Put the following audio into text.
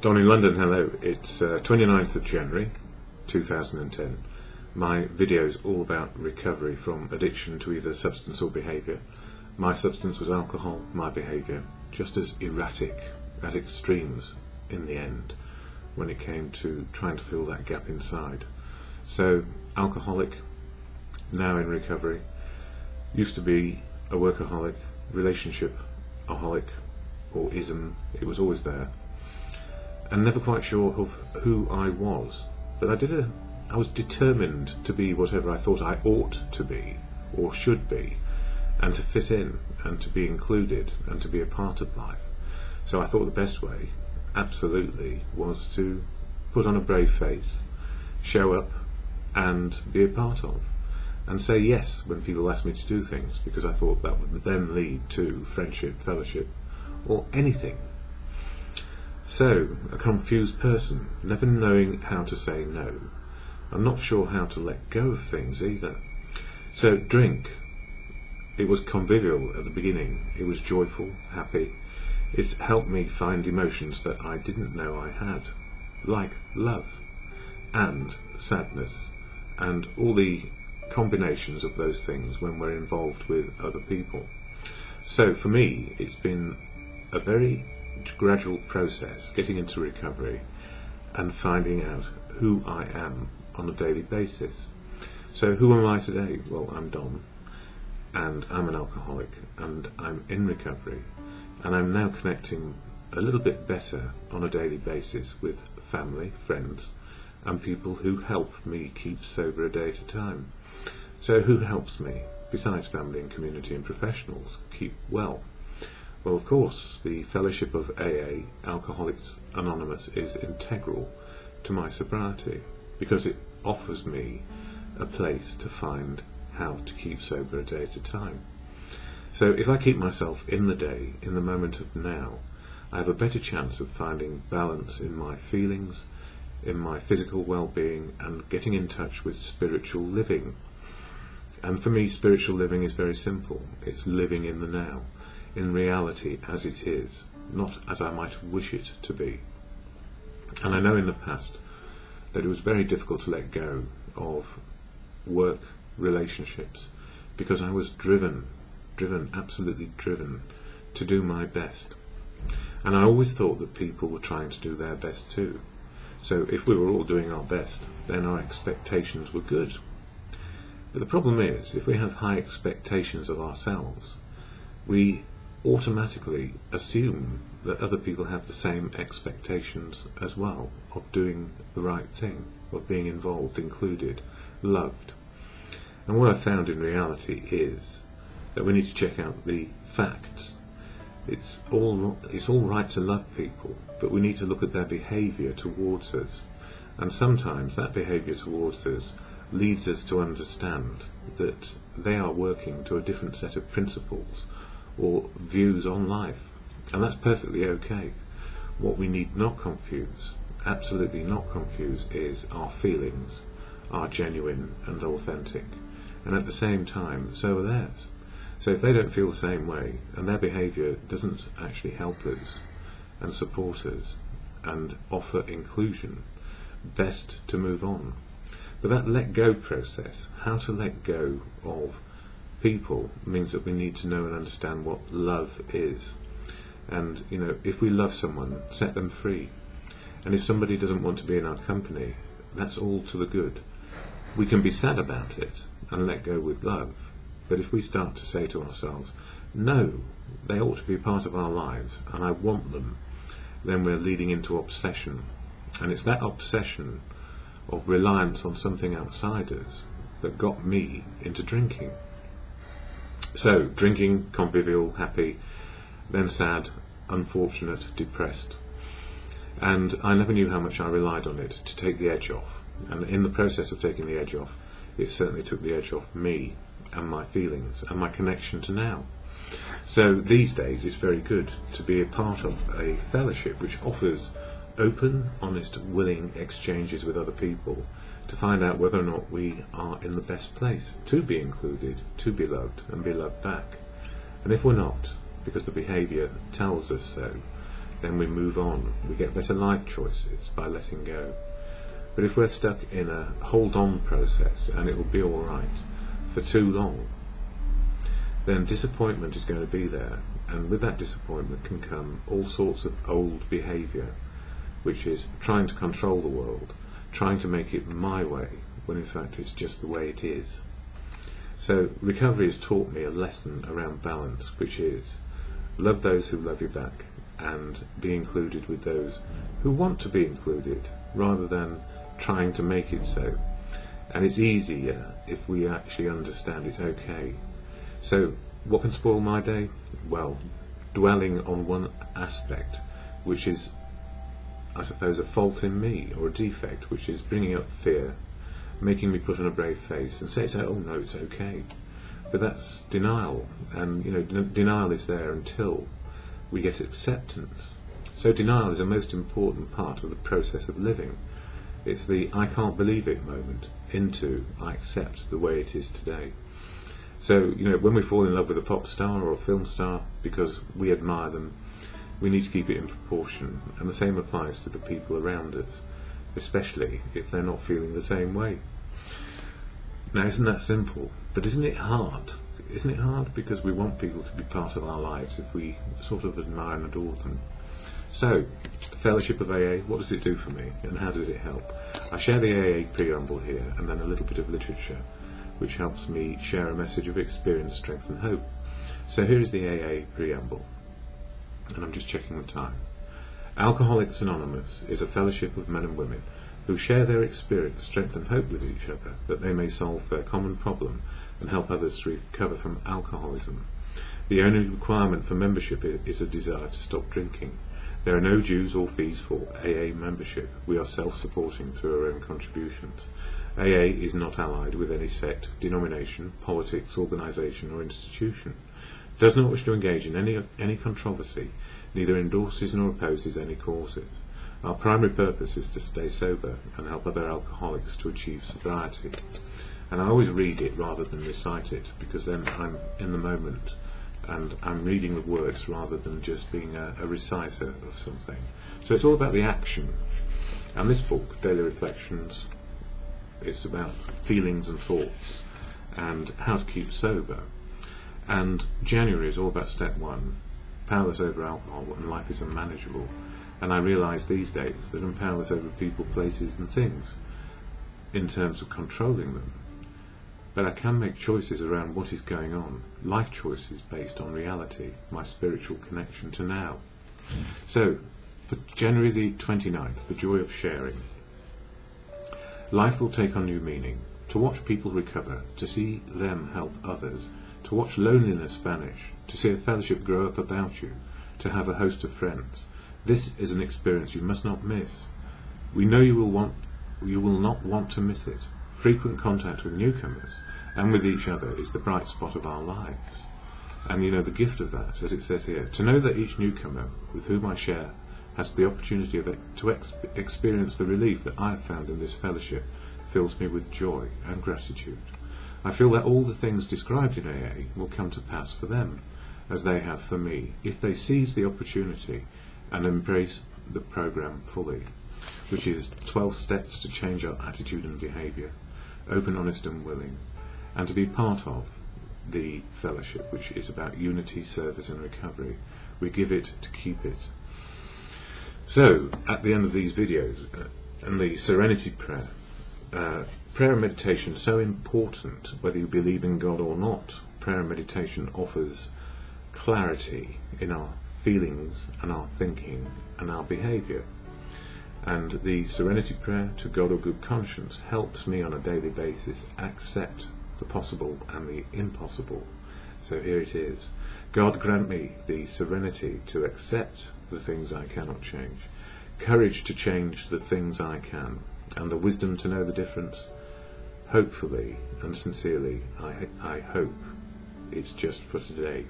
Don in London, hello. It's 29th of January 2010. My video is all about recovery from addiction to either substance or behaviour. My substance was alcohol, my behaviour just as erratic at extremes in the end when it came to trying to fill that gap inside. So, alcoholic, now in recovery, used to be a workaholic, relationship-aholic, or ism, it was always there. And never quite sure of who I was, but I was determined to be whatever I thought I ought to be, or should be, and to fit in, and to be included, and to be a part of life. So I thought the best way, absolutely, was to put on a brave face, show up, and be a part of, and say yes when people asked me to do things, because I thought that would then lead to friendship, fellowship, or anything. So, a confused person, never knowing how to say no. I'm not sure how to let go of things either. So, drink. It was convivial at the beginning. It was joyful, happy. It helped me find emotions that I didn't know I had, like love, and sadness, and all the combinations of those things when we're involved with other people. So, for me, it's been a very gradual process, getting into recovery and finding out who I am on a daily basis. So who am I today? Well, I'm Don, and I'm an alcoholic, and I'm in recovery, and I'm now connecting a little bit better on a daily basis with family, friends, and people who help me keep sober a day at a time. So who helps me, besides family and community and professionals, keep well? Well, of course, the fellowship of AA, Alcoholics Anonymous, is integral to my sobriety because it offers me a place to find how to keep sober a day at a time. So if I keep myself in the day, in the moment of now, I have a better chance of finding balance in my feelings, in my physical well-being, and getting in touch with spiritual living. And for me, spiritual living is very simple. It's living in the now, in reality as it is, not as I might wish it to be. And I know in the past that it was very difficult to let go of work, relationships, because I was absolutely driven to do my best. And I always thought that people were trying to do their best too. So if we were all doing our best, then our expectations were good. But the problem is, if we have high expectations of ourselves, we automatically assume that other people have the same expectations as well of doing the right thing, of being involved, included, loved. And what I've found in reality is that we need to check out the facts. It's all right to love people, but we need to look at their behaviour towards us. And sometimes that behaviour towards us leads us to understand that they are working to a different set of principles or views on life, and that's perfectly okay. What we need not confuse, absolutely not confuse, is our feelings are genuine and authentic, and at the same time so are theirs. So if they don't feel the same way, and their behaviour doesn't actually help us and support us and offer inclusion, best to move on. But that let go process, how to let go of people, means that we need to know and understand what love is. And if we love someone, set them free. And if somebody doesn't want to be in our company, that's all to the good. We can be sad about it and let go with love, but if we start to say to ourselves, no, they ought to be part of our lives and I want them, then we're leading into obsession. And it's that obsession of reliance on something outside us that got me into drinking. So, drinking, convivial, happy, then sad, unfortunate, depressed. And I never knew how much I relied on it to take the edge off. And in the process of taking the edge off, it certainly took the edge off me and my feelings and my connection to now. So these days it's very good to be a part of a fellowship which offers open, honest, willing exchanges with other people to find out whether or not we are in the best place to be included, to be loved, and be loved back. And if we're not, because the behaviour tells us so, then we move on. We get better life choices by letting go. But if we're stuck in a hold-on process, and it will be all right, for too long, then disappointment is going to be there, and with that disappointment can come all sorts of old behaviour, which is trying to control the world, trying to make it my way, when in fact it's just the way it is. So recovery has taught me a lesson around balance, which is love those who love you back, and be included with those who want to be included, rather than trying to make it so. And it's easier if we actually understand it's okay. So what can spoil my day? Well, dwelling on one aspect, which is, I suppose, a fault in me, or a defect, which is bringing up fear, making me put on a brave face and say, oh no, it's okay. But that's denial, and denial is there until we get acceptance. So denial is a most important part of the process of living. It's the I can't believe it moment into I accept the way it is today. So, when we fall in love with a pop star or a film star because we admire them, we need to keep it in proportion, and the same applies to the people around us, especially if they're not feeling the same way. Now, isn't that simple? But isn't it hard? Isn't it hard because we want people to be part of our lives if we sort of admire and adore them? So, the Fellowship of AA, what does it do for me, and how does it help? I share the AA preamble here, and then a little bit of literature, which helps me share a message of experience, strength and hope. So here is the AA preamble, and I'm just checking the time. Alcoholics Anonymous is a fellowship of men and women who share their experience, strength and hope with each other, that they may solve their common problem and help others to recover from alcoholism. The only requirement for membership is a desire to stop drinking. There are no dues or fees for AA membership. We are self-supporting through our own contributions. AA is not allied with any sect, denomination, politics, organisation or institution. Does not wish to engage in any controversy, neither endorses nor opposes any causes. Our primary purpose is to stay sober and help other alcoholics to achieve sobriety. And I always read it rather than recite it, because then I'm in the moment and I'm reading the words rather than just being a reciter of something. So it's all about the action. And this book, Daily Reflections, is about feelings and thoughts and how to keep sober. And January is all about step 1, powerless over alcohol and life is unmanageable. And I realise these days that I'm powerless over people, places and things in terms of controlling them. But I can make choices around what is going on, life choices based on reality, my spiritual connection to now. So, for January the 29th, the joy of sharing. Life will take on new meaning. To watch people recover, to see them help others, to watch loneliness vanish, to see a fellowship grow up about you, to have a host of friends. This is an experience you must not miss. We know you will not want to miss it. Frequent contact with newcomers and with each other is the bright spot of our lives. And the gift of that, as it says here, to know that each newcomer with whom I share has the opportunity to experience the relief that I have found in this fellowship fills me with joy and gratitude. I feel that all the things described in AA will come to pass for them, as they have for me, if they seize the opportunity and embrace the program fully, which is 12 steps to change our attitude and behaviour, open, honest and willing, and to be part of the fellowship, which is about unity, service and recovery. We give it to keep it. So, at the end of these videos, and the Serenity Prayer, prayer and meditation is so important, whether you believe in God or not. Prayer and meditation offers clarity in our feelings and our thinking and our behaviour. And the Serenity Prayer to God or Good Conscience helps me on a daily basis accept the possible and the impossible. So here it is. God grant me the serenity to accept the things I cannot change, courage to change the things I can, and the wisdom to know the difference. Hopefully and sincerely, I hope it's just for today.